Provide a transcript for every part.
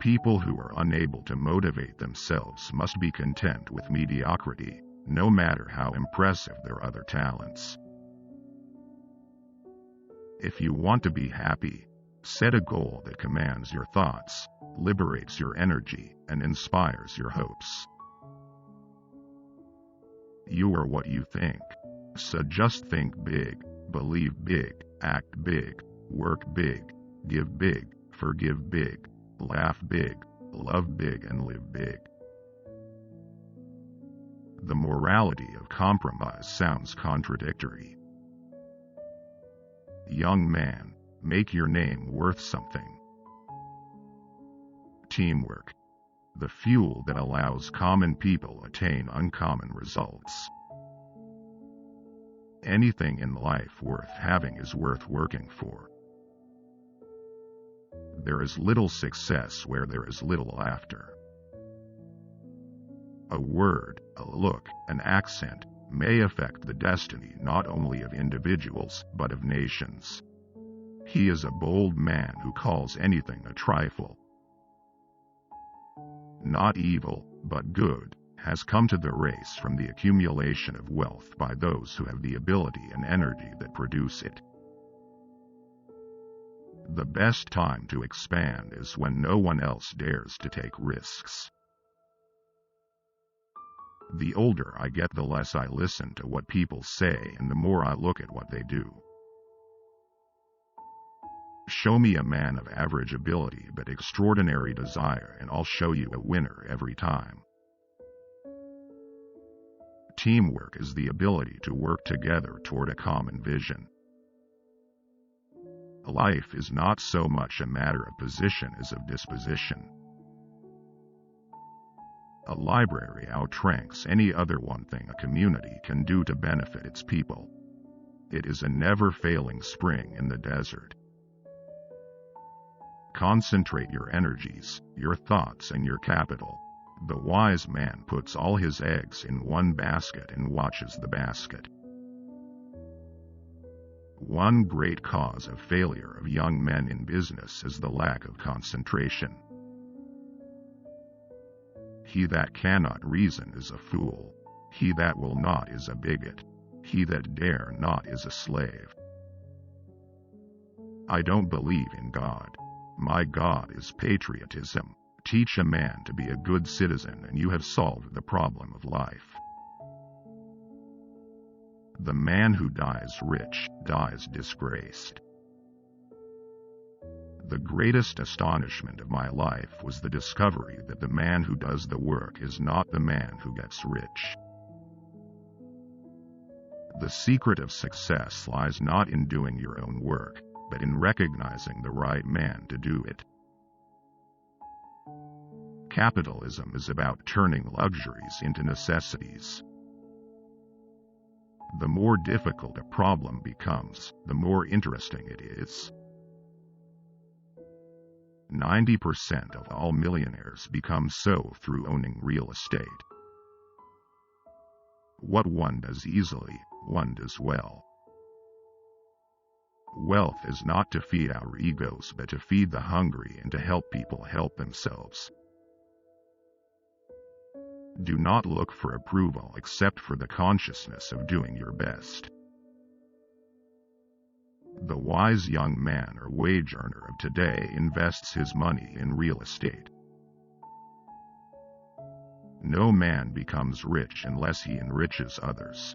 People who are unable to motivate themselves must be content with mediocrity, no matter how impressive their other talents. If you want to be happy, set a goal that commands your thoughts, liberates your energy, and inspires your hopes. You are what you think. So just think big, believe big, act big, work big, give big, forgive big, laugh big, love big, and live big. The morality of compromise sounds contradictory. Young man, make your name worth something. Teamwork, the fuel that allows common people attain uncommon results. Anything in life worth having is worth working for. There is little success where there is little laughter. A word, a look, an accent may affect the destiny not only of individuals but of nations. He is a bold man who calls anything a trifle. Not evil, but good, has come to the race from the accumulation of wealth by those who have the ability and energy that produce it. The best time to expand is when no one else dares to take risks. The older I get, the less I listen to what people say and the more I look at what they do. Show me a man of average ability but extraordinary desire and I'll show you a winner every time. Teamwork is the ability to work together toward a common vision. Life is not so much a matter of position as of disposition. A library outranks any other one thing a community can do to benefit its people. It is a never-failing spring in the desert. Concentrate your energies, your thoughts, and your capital. The wise man puts all his eggs in one basket and watches the basket. One great cause of failure of young men in business is the lack of concentration. He that cannot reason is a fool. He that will not is a bigot. He that dare not is a slave. I don't believe in God. My God is patriotism. Teach a man to be a good citizen and you have solved the problem of life. The man who dies rich dies disgraced. The greatest astonishment of my life was the discovery that the man who does the work is not the man who gets rich. The secret of success lies not in doing your own work, but in recognizing the right man to do it. Capitalism is about turning luxuries into necessities. The more difficult a problem becomes, the more interesting it is. 90% of all millionaires become so through owning real estate. What one does easily, one does well. Wealth is not to feed our egos, but to feed the hungry and to help people help themselves. Do not look for approval except for the consciousness of doing your best. The wise young man or wage earner of today invests his money in real estate. No man becomes rich unless he enriches others.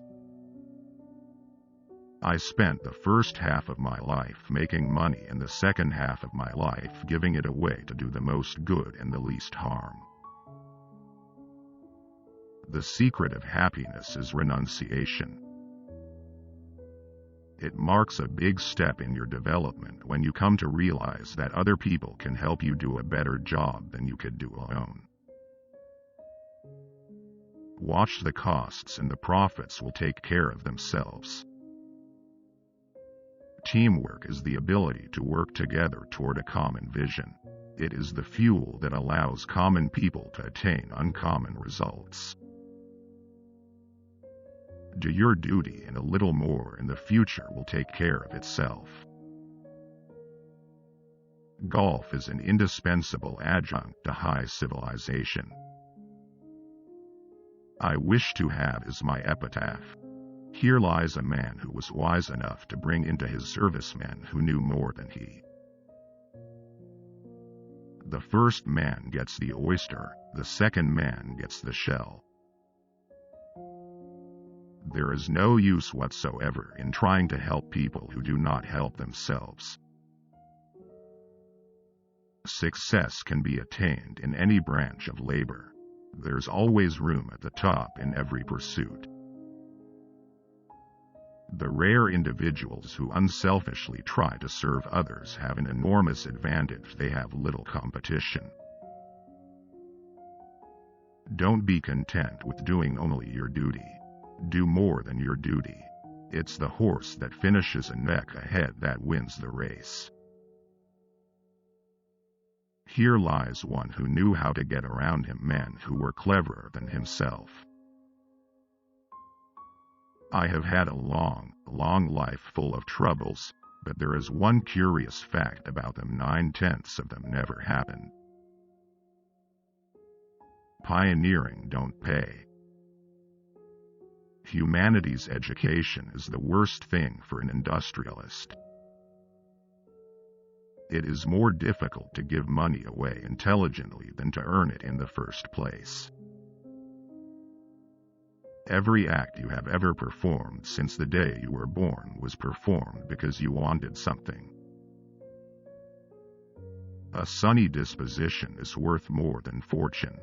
I spent the first half of my life making money and the second half of my life giving it away to do the most good and the least harm. The secret of happiness is renunciation. It marks a big step in your development when you come to realize that other people can help you do a better job than you could do alone. Watch the costs and the profits will take care of themselves. Teamwork is the ability to work together toward a common vision. It is the fuel that allows common people to attain uncommon results. Do your duty and a little more and the future will take care of itself. Golf is an indispensable adjunct to high civilization. I wish to have as my epitaph, "Here lies a man who was wise enough to bring into his service men who knew more than he." The first man gets the oyster, the second man gets the shell. There is no use whatsoever in trying to help people who do not help themselves. Success can be attained in any branch of labor. There's always room at the top in every pursuit. The rare individuals who unselfishly try to serve others have an enormous advantage. They have little competition. Don't be content with doing only your duty. Do more than your duty. It's the horse that finishes a neck ahead that wins the race. Here lies one who knew how to get around him men who were cleverer than himself. I have had a long, long life full of troubles, but there is one curious fact about them: 9/10 of them never happened. Pioneering don't pay. Humanities education is the worst thing for an industrialist. It is more difficult to give money away intelligently than to earn it in the first place. Every act you have ever performed since the day you were born was performed because you wanted something. A sunny disposition is worth more than fortune.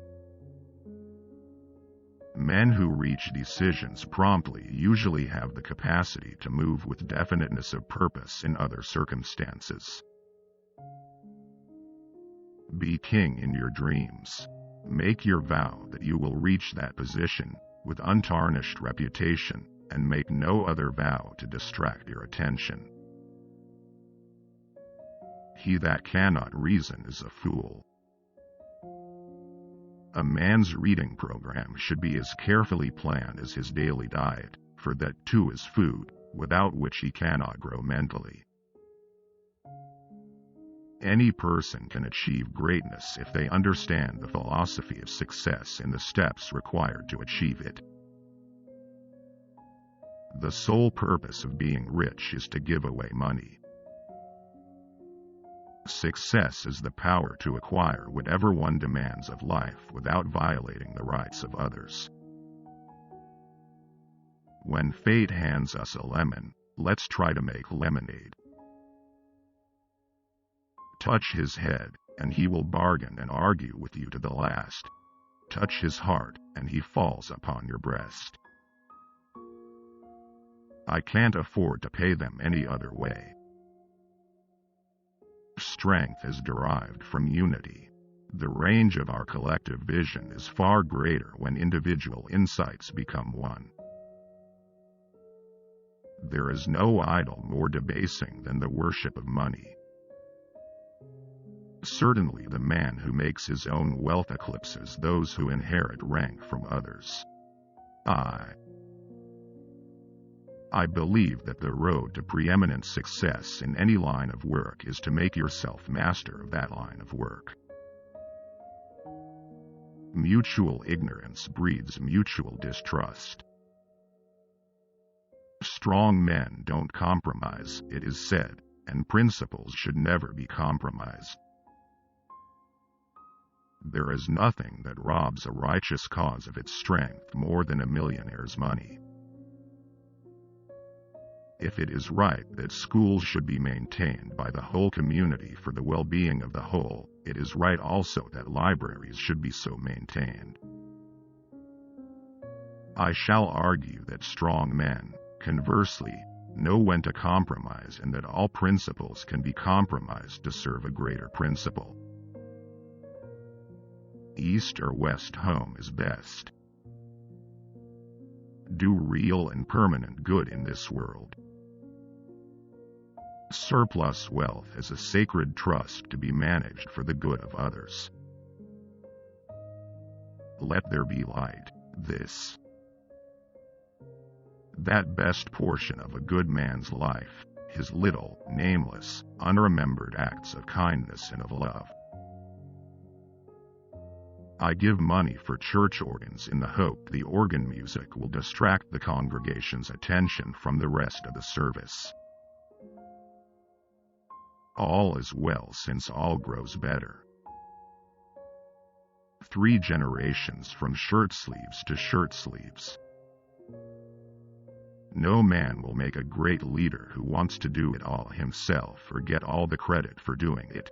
Men who reach decisions promptly usually have the capacity to move with definiteness of purpose in other circumstances. Be king in your dreams. Make your vow that you will reach that position with untarnished reputation, and make no other vow to distract your attention. He that cannot reason is a fool. A man's reading program should be as carefully planned as his daily diet, for that too is food, without which he cannot grow mentally. Any person can achieve greatness if they understand the philosophy of success and the steps required to achieve it. The sole purpose of being rich is to give away money. Success is the power to acquire whatever one demands of life without violating the rights of others. When fate hands us a lemon, let's try to make lemonade. Touch his head, and he will bargain and argue with you to the last. Touch his heart, and he falls upon your breast. I can't afford to pay them any other way. Strength is derived from unity. The range of our collective vision is far greater when individual insights become one. There is no idol more debasing than the worship of money. Certainly the man who makes his own wealth eclipses those who inherit rank from others. I believe that the road to preeminent success in any line of work is to make yourself master of that line of work. Mutual ignorance breeds mutual distrust. Strong men don't compromise, it is said, and principles should never be compromised. There is nothing that robs a righteous cause of its strength more than a millionaire's money. If it is right that schools should be maintained by the whole community for the well-being of the whole, it is right also that libraries should be so maintained. I shall argue that strong men, conversely, know when to compromise, and that all principles can be compromised to serve a greater principle. East or west home is best. Do real and permanent good in this world. Surplus wealth is a sacred trust to be managed for the good of others. Let there be light, that best portion of a good man's life, his little, nameless, unremembered acts of kindness and of love. I give money for church organs in the hope the organ music will distract the congregation's attention from the rest of the service. All is well since all grows better. 3 generations from shirt sleeves to shirt sleeves. No man will make a great leader who wants to do it all himself or get all the credit for doing it.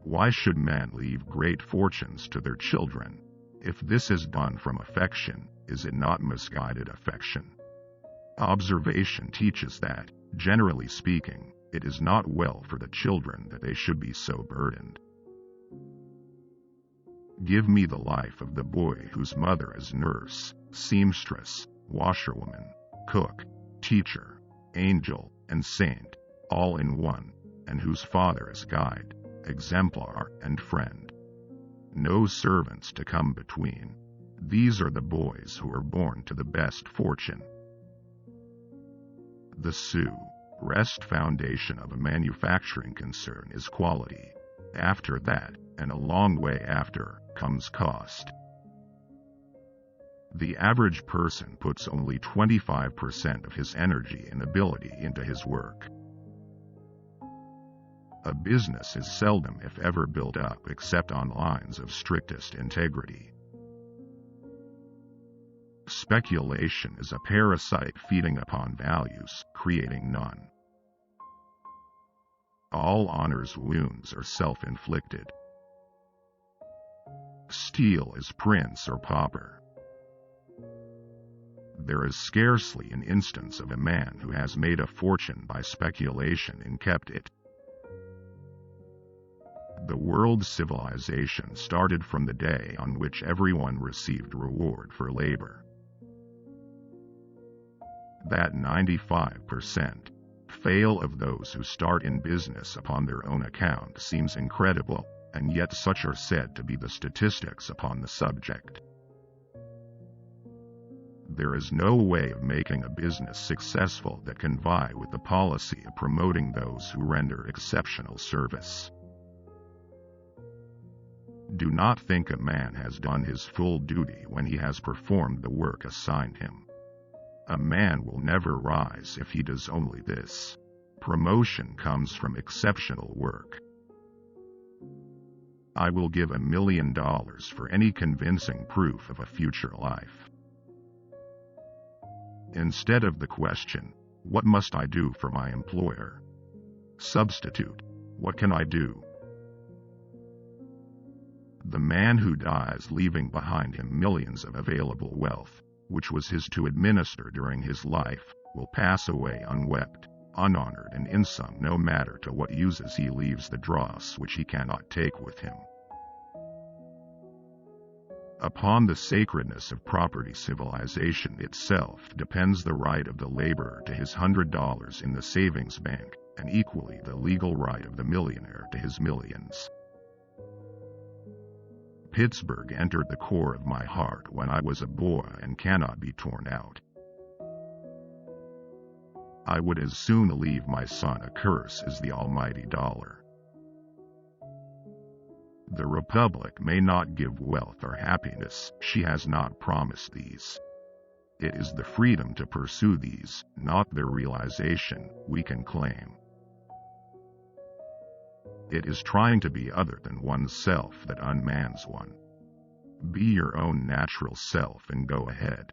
Why should men leave great fortunes to their children? If this is done from affection, is it not misguided affection? Observation teaches that, generally speaking, it is not well for the children that they should be so burdened. Give me the life of the boy whose mother is nurse, seamstress, washerwoman, cook, teacher, angel, and saint, all in one, and whose father is guide, exemplar, and friend. No servants to come between. These are the boys who are born to the best fortune. The rest foundation of a manufacturing concern is quality. After that, and a long way after, comes cost. The average person puts only 25% of his energy and ability into his work. A business is seldom if ever built up except on lines of strictest integrity. Speculation is a parasite feeding upon values, creating none. All honor's wounds are self-inflicted. Steal is prince or pauper. There is scarcely an instance of a man who has made a fortune by speculation and kept it. The world's civilization started from the day on which everyone received reward for labor. That 95% fail of those who start in business upon their own account seems incredible, and yet such are said to be the statistics upon the subject. There is no way of making a business successful that can vie with the policy of promoting those who render exceptional service. Do not think a man has done his full duty when he has performed the work assigned him. A man will never rise if he does only this. Promotion comes from exceptional work. I will give $1 million for any convincing proof of a future life. Instead of the question, what must I do for my employer? Substitute, what can I do? The man who dies leaving behind him millions of available wealth, which was his to administer during his life, will pass away unwept, unhonored, and insung no matter to what uses he leaves the dross which he cannot take with him. Upon the sacredness of property civilization itself depends the right of the laborer to his $100 in the savings bank, and equally the legal right of the millionaire to his millions. Pittsburgh entered the core of my heart when I was a boy and cannot be torn out. I would as soon leave my son a curse as the almighty dollar. The Republic may not give wealth or happiness, she has not promised these. It is the freedom to pursue these, not their realization, we can claim. It is trying to be other than oneself that unmans one. Be your own natural self and go ahead.